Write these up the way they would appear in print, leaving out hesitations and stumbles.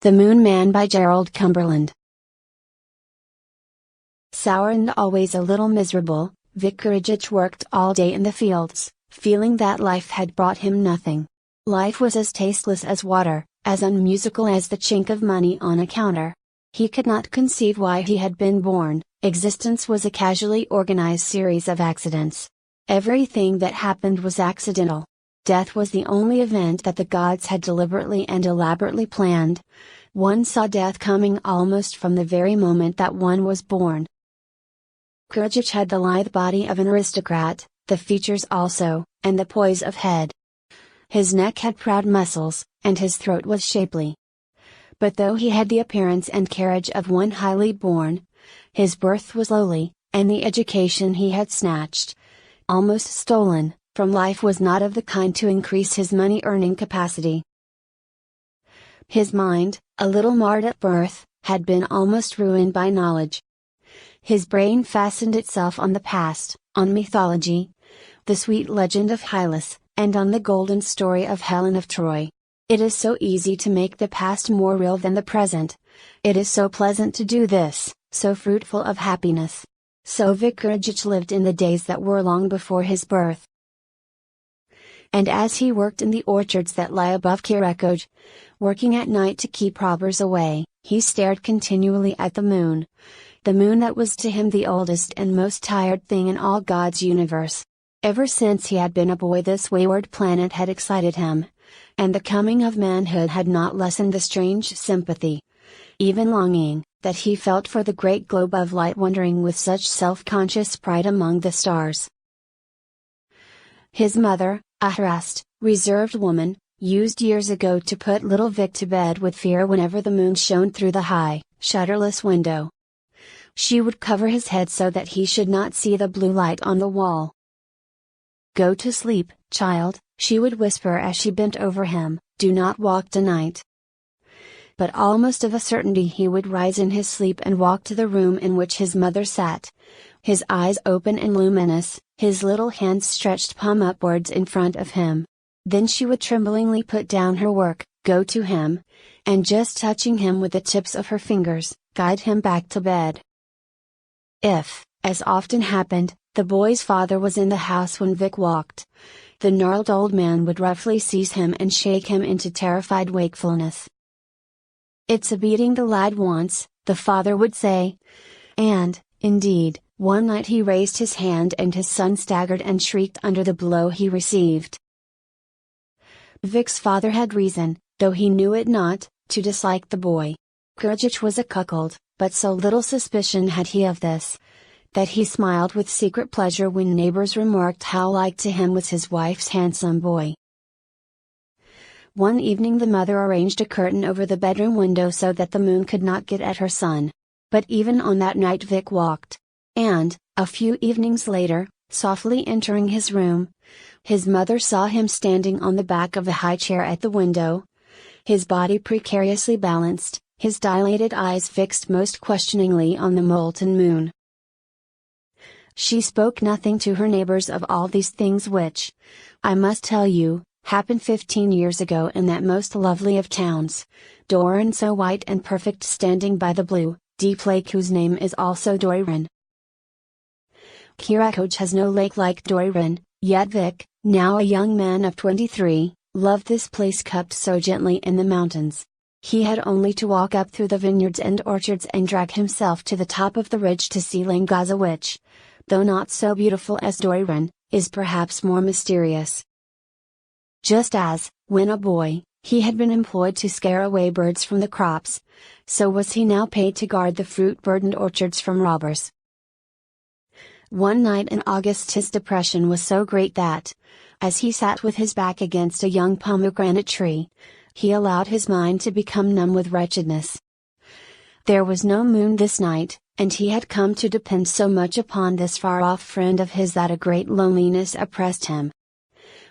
The Moon Man by Gerald, Cumberland. Sour and always a little miserable, Vicarage worked all day in the fields, feeling that life had brought him nothing. Life was as tasteless as water, as unmusical as the chink of money on a counter. He could not conceive why he had been born. Existence was a casually organized series of accidents. Everything that happened was accidental. Death was the only event that the gods had deliberately and elaborately planned. One saw death coming almost from the very moment that one was born. Gerald had the lithe body of an aristocrat, the features also, and the poise of head. His neck had proud muscles, and his throat was shapely. But though he had the appearance and carriage of one highly born, his birth was lowly, and the education he had snatched, almost stolen, from life was not of the kind to increase his money-earning capacity. His mind, a little marred at birth, had been almost ruined by knowledge. His brain fastened itself on the past, on mythology, the sweet legend of Hylas, and on the golden story of Helen of Troy. It is so easy to make the past more real than the present. It is so pleasant to do this, so fruitful of happiness. So Vicarage lived in the days that were long before his birth. And as he worked in the orchards that lie above Vicarage, working at night to keep robbers away, he stared continually at the moon that was to him the oldest and most tired thing in all God's universe. Ever since he had been a boy, this wayward planet had excited him, and the coming of manhood had not lessened the strange sympathy, even longing, that he felt for the great globe of light wandering with such self-conscious pride among the stars. His mother, a harassed, reserved woman, used years ago to put little Vic to bed with fear whenever the moon shone through the high, shutterless window. She would cover his head so that he should not see the blue light on the wall. "Go to sleep, child," she would whisper as she bent over him, "do not walk tonight." But almost of a certainty he would rise in his sleep and walk to the room in which his mother sat, his eyes open and luminous, his little hands stretched palm upwards in front of him. Then she would tremblingly put down her work, go to him, and just touching him with the tips of her fingers, guide him back to bed. If, as often happened, the boy's father was in the house when Vic walked, the gnarled old man would roughly seize him and shake him into terrified wakefulness. "It's a beating the lad wants," the father would say. And, indeed, one night he raised his hand and his son staggered and shrieked under the blow he received. Vic's father had reason, though he knew it not, to dislike the boy. Gerald was a cuckold, but so little suspicion had he of this, that he smiled with secret pleasure when neighbors remarked how like to him was his wife's handsome boy. One evening the mother arranged a curtain over the bedroom window so that the moon could not get at her son. But even on that night Vic walked. And, a few evenings later, softly entering his room, his mother saw him standing on the back of the high chair at the window, his body precariously balanced, his dilated eyes fixed most questioningly on the molten moon. She spoke nothing to her neighbors of all these things which, I must tell you, happened 15 years ago in that most lovely of towns, Doran, so white and perfect standing by the blue, deep lake whose name is also Doran. Vicarage has no lake like Doran, yet Vic, now a young man of 23, loved this place cupped so gently in the mountains. He had only to walk up through the vineyards and orchards and drag himself to the top of the ridge to see Langaza, which, though not so beautiful as Doran, is perhaps more mysterious. Just as, when a boy, he had been employed to scare away birds from the crops, so was he now paid to guard the fruit-burdened orchards from robbers. One night in August his depression was so great that, as he sat with his back against a young pomegranate tree, he allowed his mind to become numb with wretchedness. There was no moon this night, and he had come to depend so much upon this far-off friend of his that a great loneliness oppressed him.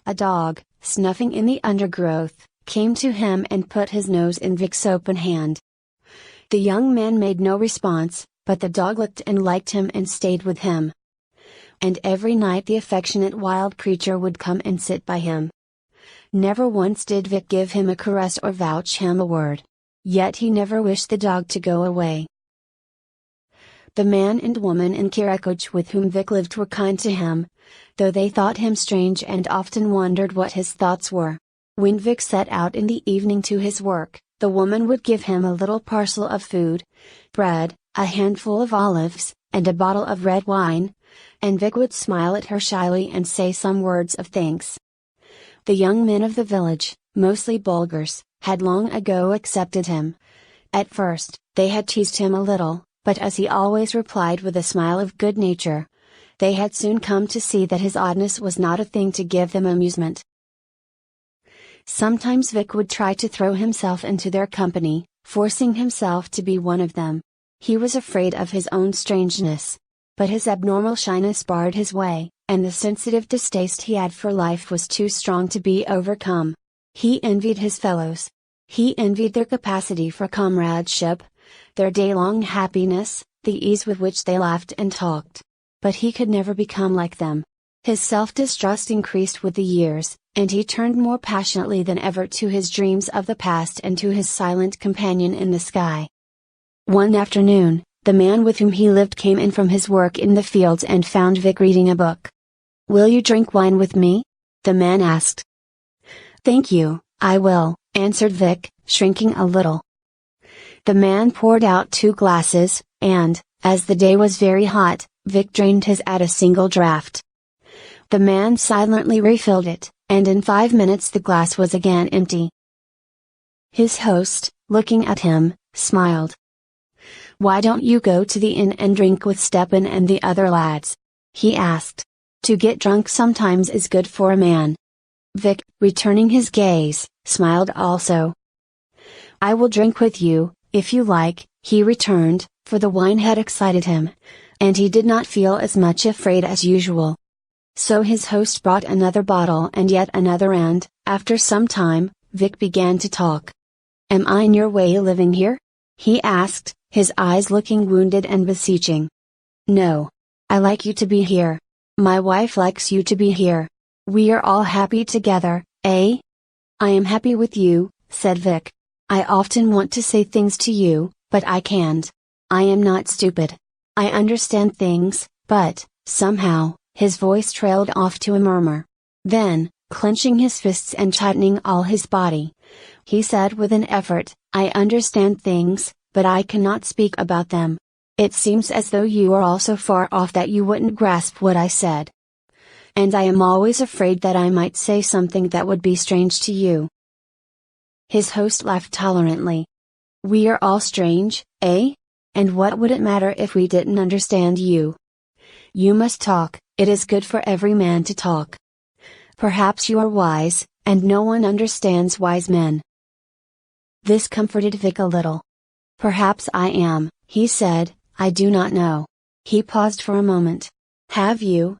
A dog, snuffing in the undergrowth, came to him and put his nose in Vic's open hand. The young man made no response, but the dog licked and liked him and stayed with him. And every night the affectionate wild creature would come and sit by him. Never once did Vic give him a caress or vouch him a word. yet he never wished the dog to go away. The man and woman in Kirakoj with whom Vic lived were kind to him, though they thought him strange and often wondered what his thoughts were. When Vic set out in the evening to his work, the woman would give him a little parcel of food, bread, a handful of olives, and a bottle of red wine, and Vic would smile at her shyly and say some words of thanks. The young men of the village, mostly Bulgars, had long ago accepted him. At first, they had teased him a little, but as he always replied with a smile of good nature, they had soon come to see that his oddness was not a thing to give them amusement. Sometimes Vic would try to throw himself into their company, forcing himself to be one of them. He was afraid of his own strangeness. But his abnormal shyness barred his way, and the sensitive distaste he had for life was too strong to be overcome. He envied his fellows. He envied their capacity for comradeship, their day-long happiness, the ease with which they laughed and talked. But he could never become like them. His self-distrust increased with the years, and he turned more passionately than ever to his dreams of the past and to his silent companion in the sky. One afternoon, the man with whom he lived came in from his work in the fields and found Vic reading a book. "Will you drink wine with me?" the man asked. "Thank you, I will," answered Vic, shrinking a little. The man poured out 2 glasses, and, as the day was very hot, Vic drained his at a single draught. The man silently refilled it, and in 5 minutes the glass was again empty. His host, looking at him, smiled. "Why don't you go to the inn and drink with Stepan and the other lads?" he asked. "To get drunk sometimes is good for a man." Vic, returning his gaze, smiled also. "I will drink with you, if you like," he returned, for the wine had excited him, and he did not feel as much afraid as usual. So his host brought another bottle and yet another, and, after some time, Vic began to talk. "Am I in your way living here?" he asked, his eyes looking wounded and beseeching. "No. I like you to be here. My wife likes you to be here. We are all happy together, eh?" "I am happy with you," said Vic. "I often want to say things to you, but I can't. I am not stupid. I understand things, but, somehow," his voice trailed off to a murmur. Then, clenching his fists and tightening all his body, he said with an effort, "I understand things, but I cannot speak about them. It seems as though you are all so far off that you wouldn't grasp what I said. And I am always afraid that I might say something that would be strange to you." His host laughed tolerantly. "We are all strange, eh? And what would it matter if we didn't understand you? You must talk, it is good for every man to talk. Perhaps you are wise, and no one understands wise men." This comforted Vic a little. "Perhaps I am," he said, "I do not know." He paused for a moment. Have you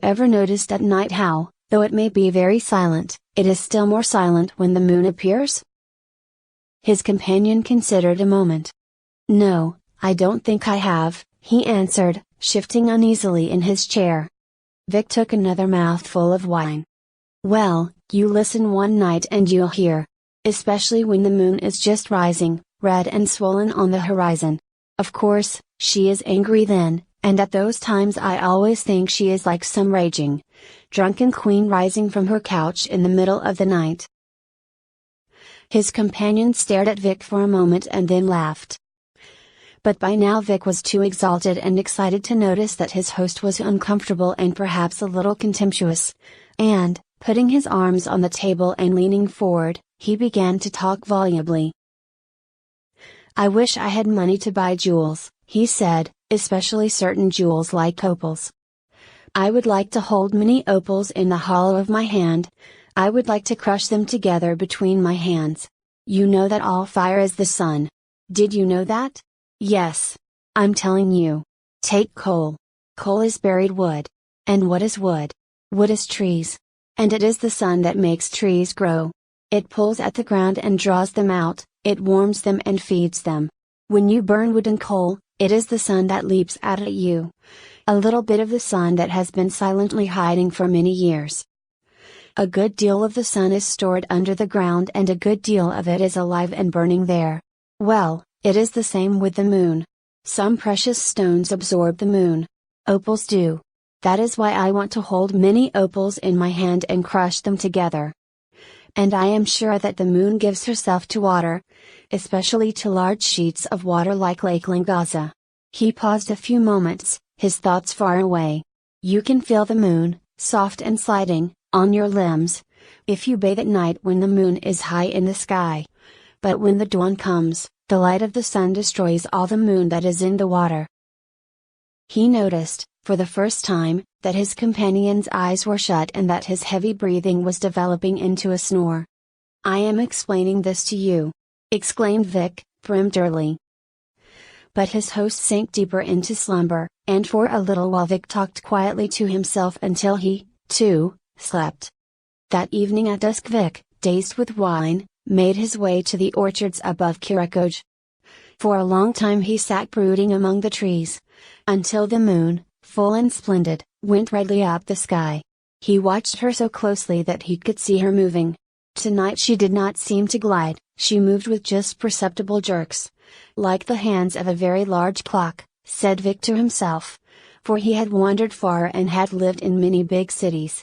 ever noticed at night how, though it may be very silent, it is still more silent when the moon appears?" His companion considered a moment. "No, I don't think I have," he answered, shifting uneasily in his chair. Vic took another mouthful of wine. "Well, you listen one night and you'll hear. Especially when the moon is just rising, red and swollen on the horizon. Of course, she is angry then, and at those times I always think she is like some raging, drunken queen rising from her couch in the middle of the night." His companion stared at Vic for a moment and then laughed. But by now Vic was too exalted and excited to notice that his host was uncomfortable and perhaps a little contemptuous, and, putting his arms on the table and leaning forward, he began to talk volubly. "I wish I had money to buy jewels," he said, "especially certain jewels like opals. I would like to hold many opals in the hollow of my hand. I would like to crush them together between my hands. You know that all fire is the sun. Did you know that? Yes. I'm telling you. Take coal. Coal is buried wood. And what is wood? Wood is trees. And it is the sun that makes trees grow. It pulls at the ground and draws them out, it warms them and feeds them. When you burn wood and coal, it is the sun that leaps out at you. A little bit of the sun that has been silently hiding for many years. A good deal of the sun is stored under the ground and a good deal of it is alive and burning there. Well, it is the same with the moon. Some precious stones absorb the moon. Opals do. That is why I want to hold many opals in my hand and crush them together. And I am sure that the moon gives herself to water, especially to large sheets of water like Lake Langaza. He paused a few moments, his thoughts far away. You can feel the moon, soft and sliding, on your limbs, if you bathe at night when the moon is high in the sky. But when the dawn comes, the light of the sun destroys all the moon that is in the water. He noticed, for the first time, that his companion's eyes were shut and that his heavy breathing was developing into a snore. I am explaining this to you, exclaimed Vic, peremptorily. But his host sank deeper into slumber, and for a little while Vic talked quietly to himself until he, too, slept. That evening at dusk Vic, dazed with wine, made his way to the orchards above Kirakoj. For a long time he sat brooding among the trees, until the moon, full and splendid, went redly up the sky. He watched her so closely that he could see her moving. Tonight she did not seem to glide, she moved with just perceptible jerks. Like the hands of a very large clock, said Vic to himself. For he had wandered far and had lived in many big cities.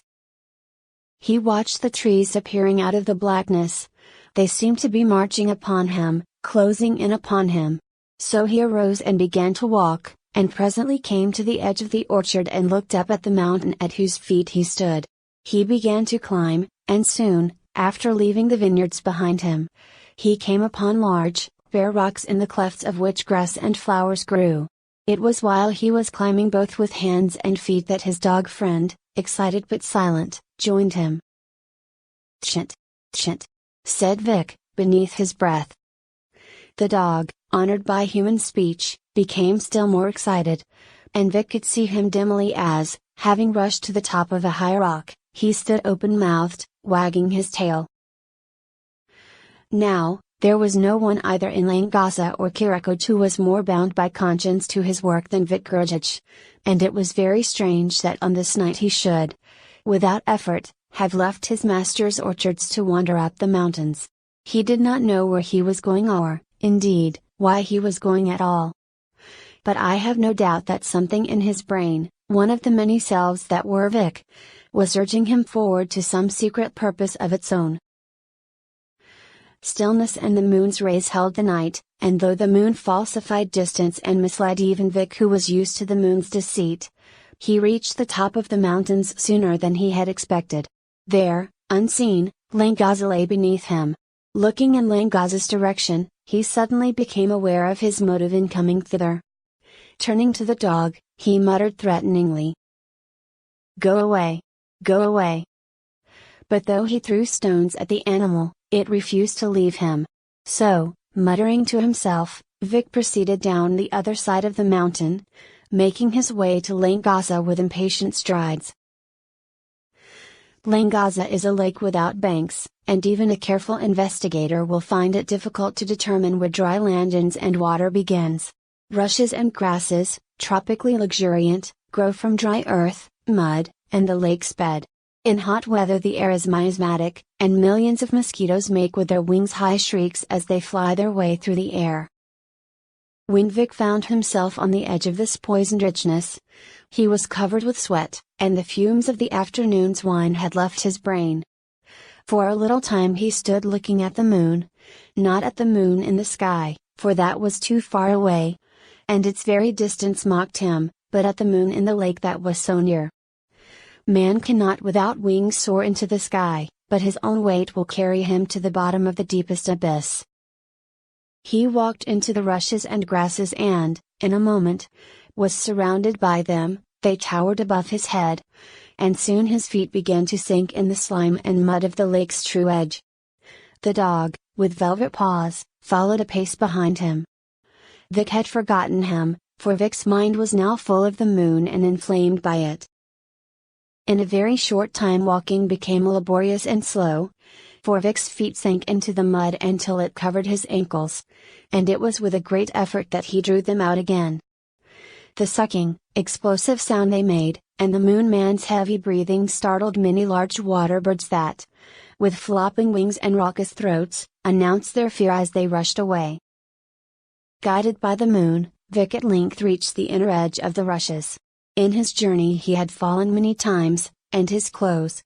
He watched the trees appearing out of the blackness. They seemed to be marching upon him, closing in upon him. So he arose and began to walk, and presently came to the edge of the orchard and looked up at the mountain at whose feet he stood. He began to climb, and soon, after leaving the vineyards behind him, he came upon large, bare rocks in the clefts of which grass and flowers grew. It was while he was climbing both with hands and feet that his dog friend, excited but silent, joined him. "Tchint! Tchint!" said Vic, beneath his breath. The dog, honored by human speech, became still more excited. And Vic could see him dimly as, having rushed to the top of a high rock, he stood open-mouthed, wagging his tail. Now, there was no one either in Langaza or Kirakoj who was more bound by conscience to his work than Vic Gerald, and it was very strange that on this night he should, without effort, have left his master's orchards to wander up the mountains. He did not know where he was going or, indeed, why he was going at all. But I have no doubt that something in his brain, one of the many selves that were Vic, was urging him forward to some secret purpose of its own. Stillness and the moon's rays held the night, and though the moon falsified distance and misled even Vic who was used to the moon's deceit, he reached the top of the mountains sooner than he had expected. There, unseen, Langaza lay beneath him. Looking in Langaza's direction, he suddenly became aware of his motive in coming thither. Turning to the dog, he muttered threateningly, "Go away! Go away!" But though he threw stones at the animal, it refused to leave him. So, muttering to himself, Vic proceeded down the other side of the mountain, making his way to Langaza with impatient strides. Langaza is a lake without banks, and even a careful investigator will find it difficult to determine where dry land ends and water begins. Rushes and grasses, tropically luxuriant, grow from dry earth, mud, and the lake's bed. In hot weather the air is miasmatic, and millions of mosquitoes make with their wings high shrieks as they fly their way through the air. When Vic found himself on the edge of this poisoned richness, he was covered with sweat, and the fumes of the afternoon's wine had left his brain. For a little time he stood looking at the moon, not at the moon in the sky, for that was too far away, and its very distance mocked him, but at the moon in the lake that was so near. Man cannot without wings soar into the sky, but his own weight will carry him to the bottom of the deepest abyss. He walked into the rushes and grasses and, in a moment, was surrounded by them. They towered above his head, and soon his feet began to sink in the slime and mud of the lake's true edge. The dog, with velvet paws, followed a pace behind him. Vic had forgotten him, for Vic's mind was now full of the moon and inflamed by it. In a very short time walking became laborious and slow, for Vic's feet sank into the mud until it covered his ankles, and it was with a great effort that he drew them out again. The sucking, explosive sound they made, and the moon man's heavy breathing startled many large water birds that, with flopping wings and raucous throats, announced their fear as they rushed away. Guided by the moon, Vic at length reached the inner edge of the rushes. In his journey he had fallen many times, and his clothes,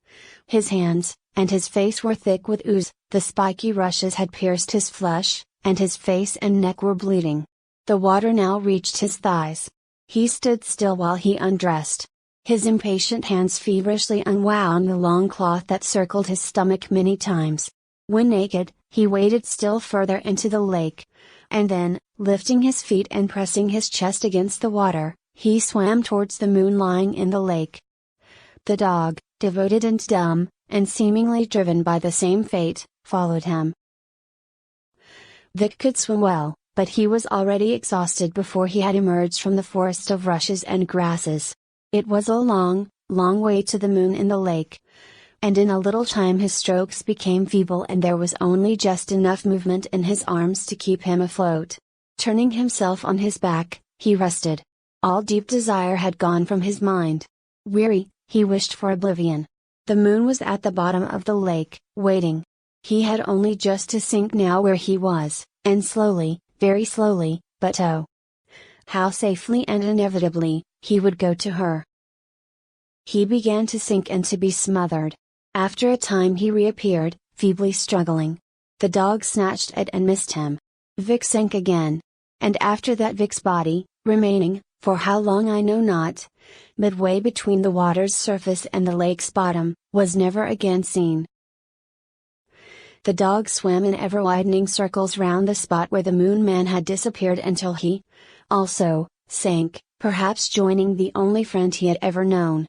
his hands, and his face were thick with ooze. The spiky rushes had pierced his flesh, and his face and neck were bleeding. The water now reached his thighs. He stood still while he undressed. His impatient hands feverishly unwound the long cloth that circled his stomach many times. When naked, he waded still further into the lake. And then, lifting his feet and pressing his chest against the water, he swam towards the moon lying in the lake. The dog, devoted and dumb, and seemingly driven by the same fate, followed him. Vic could swim well, but he was already exhausted before he had emerged from the forest of rushes and grasses. It was a long, long way to the moon in the lake. And in a little time his strokes became feeble and there was only just enough movement in his arms to keep him afloat. Turning himself on his back, he rested. All deep desire had gone from his mind. Weary, he wished for oblivion. The moon was at the bottom of the lake, waiting. He had only just to sink now where he was, and slowly, very slowly, but oh, how safely and inevitably, he would go to her. He began to sink and to be smothered. After a time he reappeared, feebly struggling. The dog snatched at and missed him. Vic sank again. And after that Vic's body, remaining, for how long I know not, midway between the water's surface and the lake's bottom, was never again seen. The dog swam in ever-widening circles round the spot where the Moon Man had disappeared until he, also, sank, perhaps joining the only friend he had ever known,